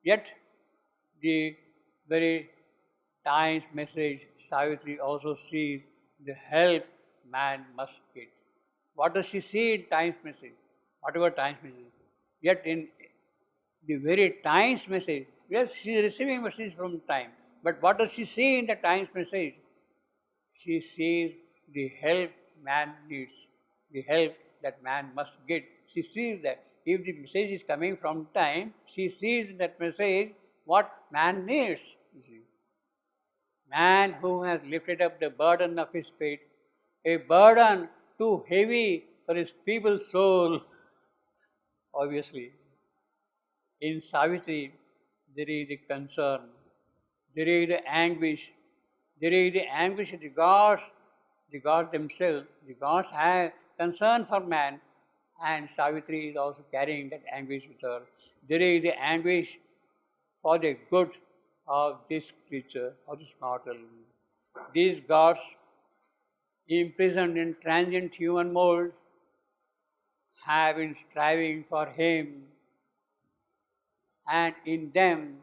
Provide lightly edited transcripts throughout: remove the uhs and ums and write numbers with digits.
Yet, the very time's message, Savitri also sees the help man must get. What does she see in time's message? Whatever time's message. Yet in the very time's message, yes, she is receiving message from time. But what does she see in the time's message? She sees the help man needs, the help that man must get. She sees that if the message is coming from time, she sees in that message what man needs. You see. Man who has lifted up the burden of his fate, a burden too heavy for his feeble soul. Obviously, in Savitri, there is the concern, there is the anguish, there is the anguish of the gods themselves. The gods have concern for man, and Savitri is also carrying that anguish with her. There is the anguish for the good of this creature, of this mortal. These gods, imprisoned in transient human mold, have been striving for him, and in them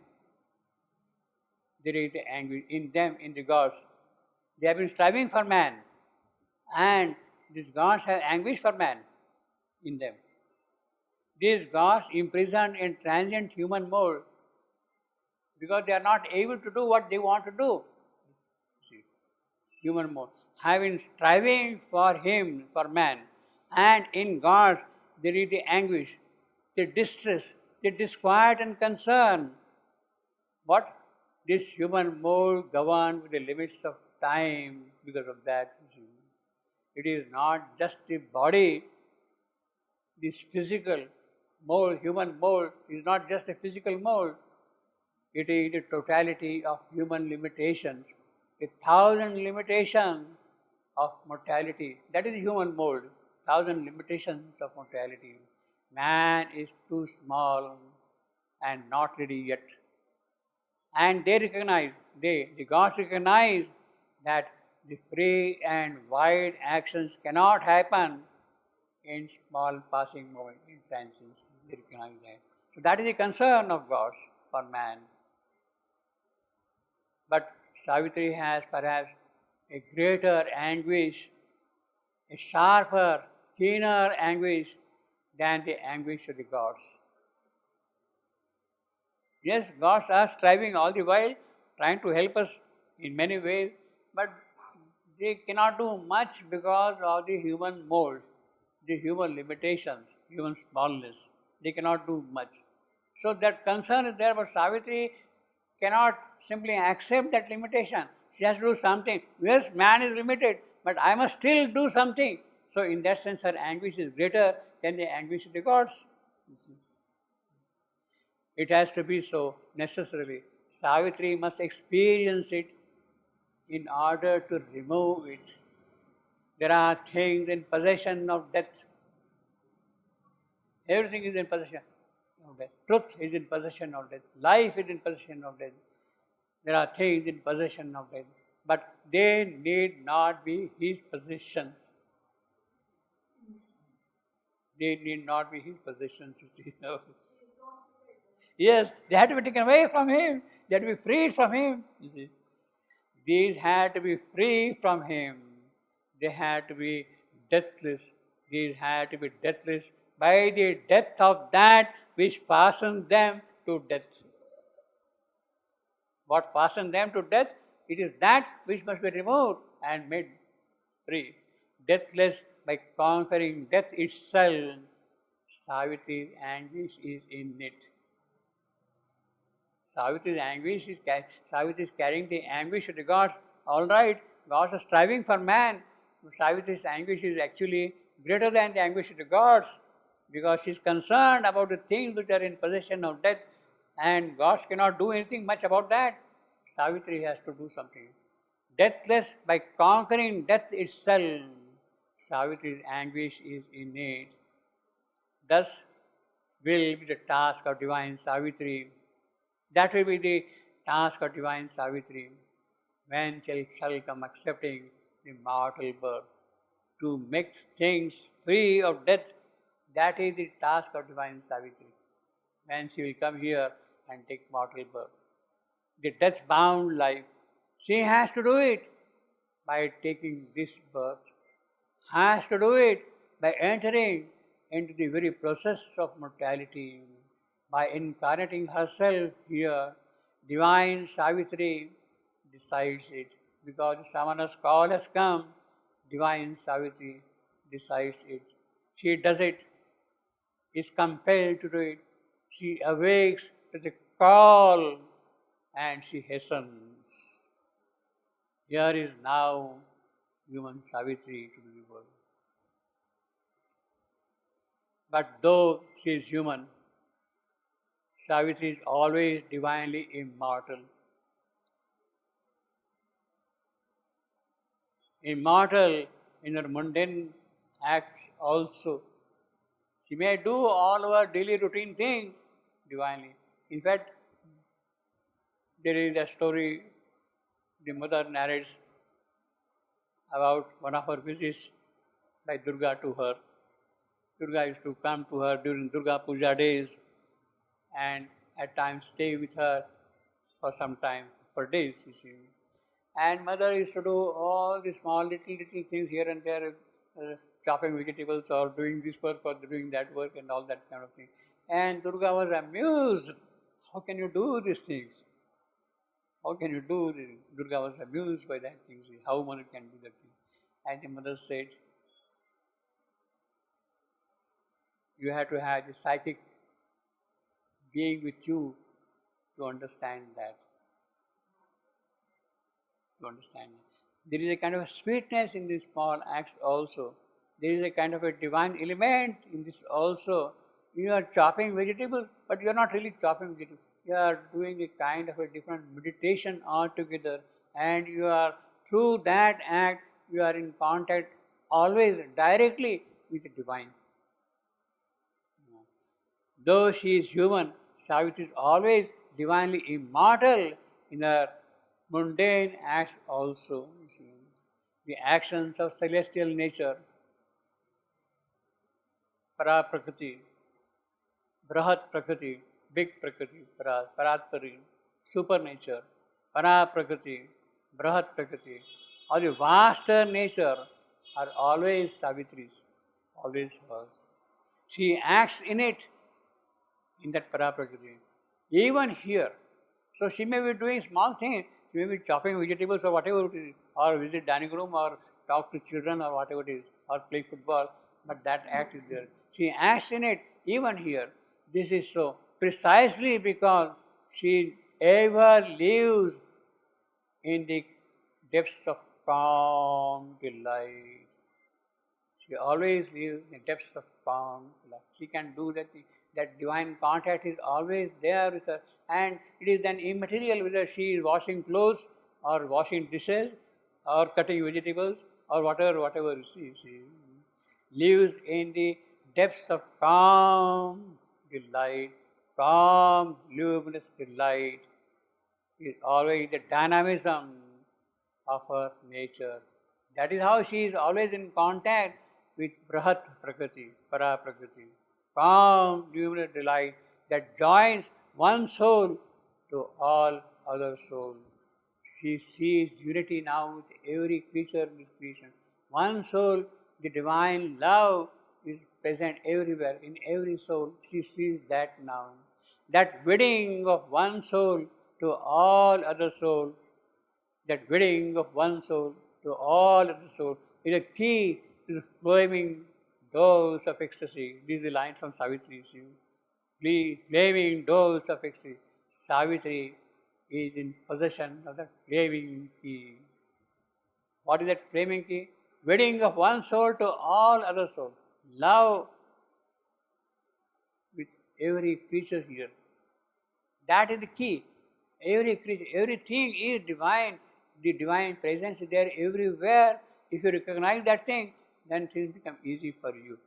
there is the anguish. In them, in the gods, they have been striving for man, and these gods have anguish for man in them. These gods, imprisoned in transient human mold, because they are not able to do what they want to do. See, human mode, have been striving for him, for man, and in God there is the anguish, the distress, the disquiet and concern. What? This human mode governed with the limits of time because of that. It is not just the body, this physical mold, human mold is not just a physical mold. It is the totality of human limitations, 1,000 limitations of mortality. That is the human mold, 1,000 limitations of mortality. Man is too small and not ready yet. And they recognize, the gods recognize that the free and wide actions cannot happen in small passing moments, in transients. They recognize that. So that is the concern of gods for man. But Savitri has perhaps a greater anguish, a sharper, keener anguish than the anguish of the gods. Yes, gods are striving all the while, trying to help us in many ways, but they cannot do much because of the human mold, the human limitations, human smallness. They cannot do much. So that concern is there, but Savitri cannot simply accept that limitation. She has to do something. Yes, man is limited, but I must still do something. So in that sense, her anguish is greater than the anguish of the gods. It has to be so necessarily. Savitri must experience it in order to remove it. There are things in possession of death. Everything is in possession of death. Truth is in possession of death. Life is in possession of death. There are things in possession of death. But they need not be his possessions. They need not be his possessions, you see. No. Yes, they had to be taken away from him. They had to be freed from him, you see. These had to be free from him. They had to be deathless. These had to be deathless by the death of that which fastened them to death. What fastened them to death? It is that which must be removed and made free. Deathless by conquering death itself. Savitri's anguish is in it. Savitri's anguish is Savitri is carrying the anguish of the gods. All right, gods are striving for man. Savitri's anguish is actually greater than the anguish of the gods because she is concerned about the things which are in possession of death, and gods cannot do anything much about that. Savitri has to do something. Deathless by conquering death itself. Savitri's anguish is innate. Thus will be the task of divine Savitri. That will be the task of divine Savitri. When shall come accepting the mortal birth. To make things free of death, that is the task of divine Savitri. When she will come here and take mortal birth. The death-bound life, she has to do it by taking this birth, has to do it by entering into the very process of mortality, by incarnating herself here. Divine Savitri decides it, because Samana's call has come. Divine Savitri decides it. She does it, is compelled to do it. She awakes to the call and she hastens. Here is now human Savitri to the world. But though she is human, Savitri is always divinely immortal. Immortal in her mundane acts also. She may do all our daily routine things divinely. In fact, there is a story the mother narrates about one of her visits by Durga to her. Durga used to come to her during Durga Puja days and at times stay with her for some time, for days, you see. And mother used to do all the small little things here and there, chopping vegetables or doing this work or doing that work and all that kind of thing. And Durga was amused. How can you do these things? How can you do this? Durga was amused by that thing. How one can do that thing? And the mother said, you have to have the psychic being with you to understand that. To understand that. There is a kind of a sweetness in these small acts also. There is a kind of a divine element in this also. You are chopping vegetables, but you are not really chopping vegetables. You are doing a kind of a different meditation altogether, and you are, through that act, you are in contact always directly with the divine. Though she is human, Savitri is always divinely immortal in her mundane acts also. The actions of celestial nature, Para Prakriti, Brahat Prakriti, big Prakriti, Paratpari, supernature, Para Prakriti, Brahat Prakriti, or the vaster nature are always Savitri's, always hers. She acts in it, in that Para Prakriti. Even here, so she may be doing small things, she may be chopping vegetables or whatever it is, or visit dining room or talk to children or whatever it is, or play football, but that act is there. She acts in it even here. This is so precisely because she ever lives in the depths of calm delight. She always lives in the depths of calm delight. She can do that. That divine contact is always there with her, and it is then immaterial whether she is washing clothes or washing dishes or cutting vegetables or whatever she lives in the depths of calm delight, calm, luminous delight. Is always the dynamism of her nature. That is how she is always in contact with Brahat Prakriti, Para Prakriti. Calm, luminous delight that joins one soul to all other souls. She sees unity now with every creature in this creation. One soul, the divine love is present everywhere, in every soul. She sees that now. That wedding of one soul to all other souls, that wedding of one soul to all other souls is a key to the flaming doors of ecstasy. These are the lines from Savitri. Flaming doors of ecstasy. Savitri is in possession of that flaming key. What is that flaming key? Wedding of one soul to all other souls. Love with every creature here. That is the key. Every creature, everything is divine. The divine presence is there everywhere. If you recognize that thing, then things become easy for you.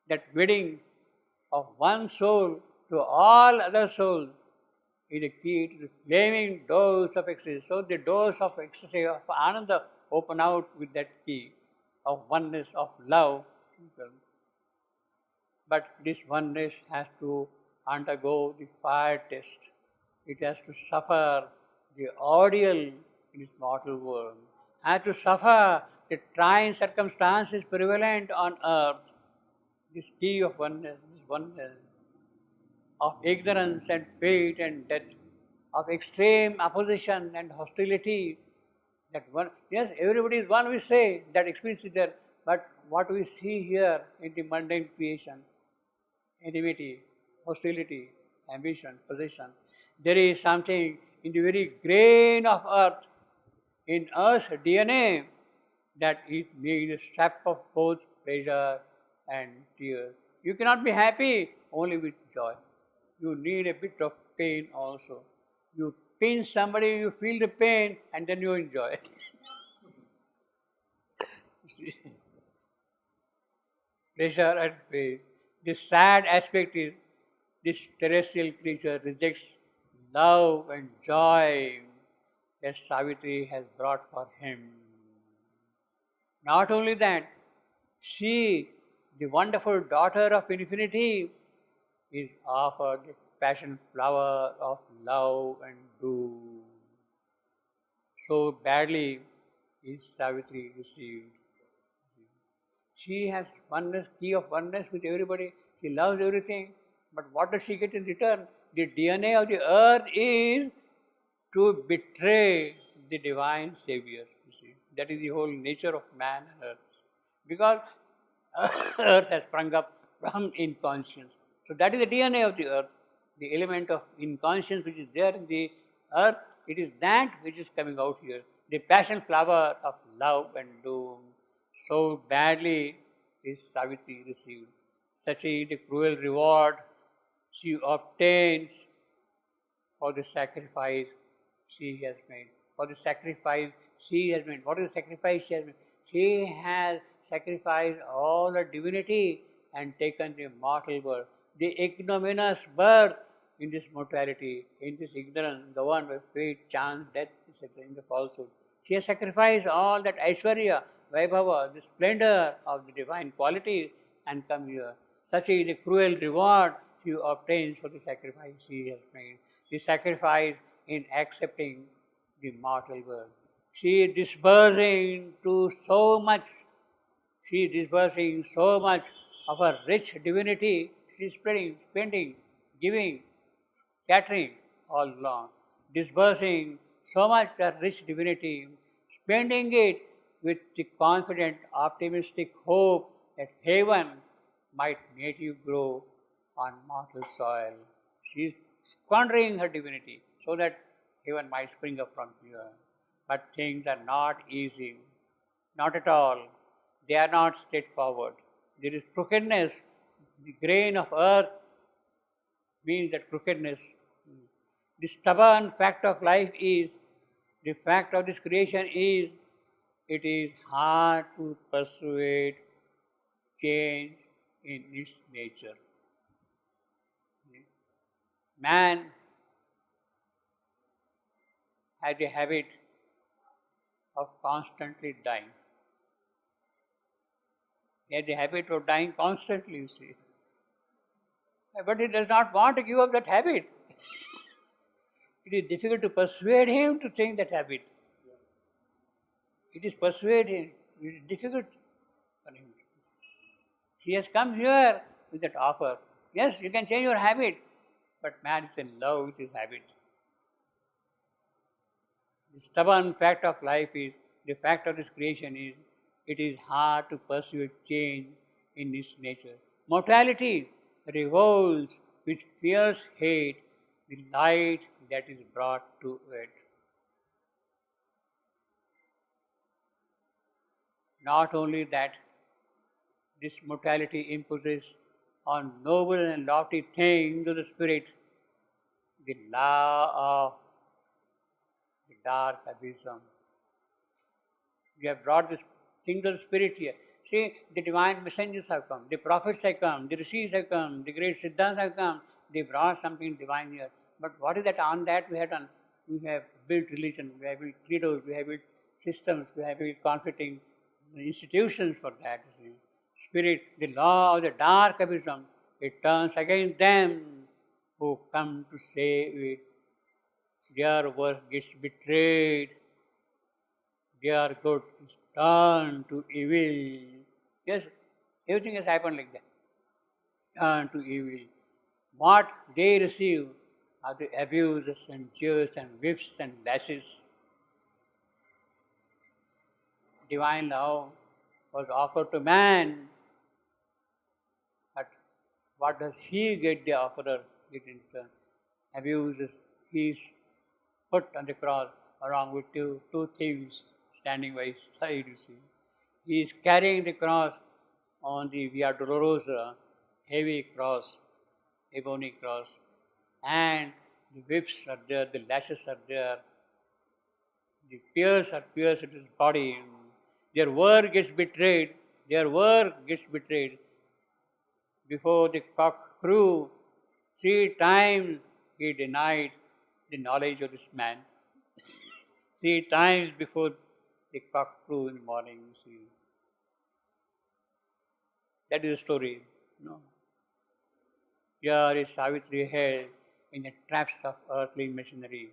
That wedding of one soul to all other souls is the key to the flaming doors of ecstasy. So the doors of ecstasy, of Ananda, open out with that key of oneness, of love. But this oneness has to undergo the fire test. It has to suffer the ordeal in this mortal world, has to suffer the trying circumstances prevalent on earth. This key of oneness, this oneness of ignorance and fate and death, of extreme opposition and hostility. That one, yes, everybody is one, we say, that experience is there, but what we see here in the mundane creation, enmity, hostility, ambition, possession, there is something in the very grain of earth, in Earth's DNA, that it needs a sap of both pleasure and tears. You cannot be happy only with joy. You need a bit of pain also. You pinch somebody, you feel the pain, and then you enjoy. See? Pleasure and pain. The sad aspect is this terrestrial creature rejects love and joy that Savitri has brought for him. Not only that, she, the wonderful daughter of infinity, is offered the passion flower of love and doom. So badly is Savitri received. She has oneness, key of oneness with everybody. She loves everything. But what does she get in return? The DNA of the earth is to betray the divine Savior. You see, that is the whole nature of man and earth. Because earth has sprung up from inconscience. So that is the DNA of the earth, the element of inconscience which is there in the earth. It is that which is coming out here. The passion flower of love and doom. So badly is Savitri received. Such is the cruel reward she obtains for the sacrifice she has made. For the sacrifice she has made. What is the sacrifice she has made? She has sacrificed all her divinity and taken the mortal birth. The ignominious birth in this mortality, in this ignorance, the one by fate, chance, death, etc., in the falsehood. She has sacrificed all that Aishwarya, Vaibhava, the splendor of the divine qualities, and come here. Such is the cruel reward she obtains for the sacrifice she has made. The sacrifice in accepting the mortal birth. She is disbursing to so much, she is disbursing so much of her rich divinity. She is spreading, spending, giving, scattering all along, disbursing so much of rich divinity, spending it with the confident, optimistic hope that heaven might native grow on mortal soil. She is squandering her divinity so that heaven might spring up from here. But things are not easy, not at all. They are not straightforward. There is crookedness. The grain of earth means that crookedness. The stubborn fact of life is, the fact of this creation is, it is hard to persuade change in its nature. Man has a habit of constantly dying. He has a habit of dying constantly, you see. But he does not want to give up that habit. It is difficult to persuade him to change that habit. It is persuade him. It is difficult for him. He has come here with that offer. Yes, you can change your habit, but man is in love with his habit. The stubborn fact of life is, the fact of this creation is, it is hard to persuade change in its nature. Mortality revolves with fierce hate the light that is brought to it. Not only that, this mortality imposes on noble and lofty things of the spirit the law of the dark abysm. We have brought this things of the spirit here. See, the divine messengers have come, the prophets have come, the rishis have come, the great siddhas have come. They brought something divine here. But what is that? On that we have done? We have built religion, we have built credos, we have built systems, we have built conflicting institutions for that. Spirit, the law of the dark abysm, it turns against them who come to save it, their work gets betrayed, their good is turned to evil. Yes, everything has happened like that. Turned to evil. What they receive are the abuses and jeers and whips and lashes. Divine love was offered to man, but what does he get, the offerer get in turn? Abuses. He is put on the cross along with two thieves standing by his side, you see. He is carrying the cross on the Via Dolorosa, heavy cross, ebony cross, and the whips are there, the lashes are there, the pierce are pierced at his body. Their word gets betrayed, their word gets betrayed. Before the cock crew, 3 times he denied the knowledge of this man. 3 times before the cock crew in the morning, you see. That is the story. No. Here is Savitri held in the traps of earthly machinery,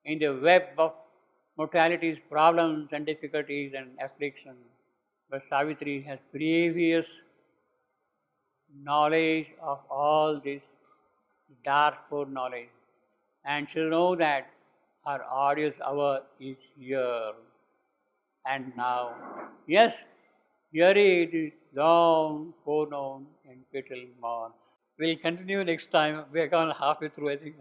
in the web of mortality's problems and difficulties and afflictions. But Savitri has previous knowledge of all this dark foreknowledge, and she knows that her audience hour is here and now. Yes, here it is long foreknown and fatal morn. We'll continue next time. We are gone halfway through, I think.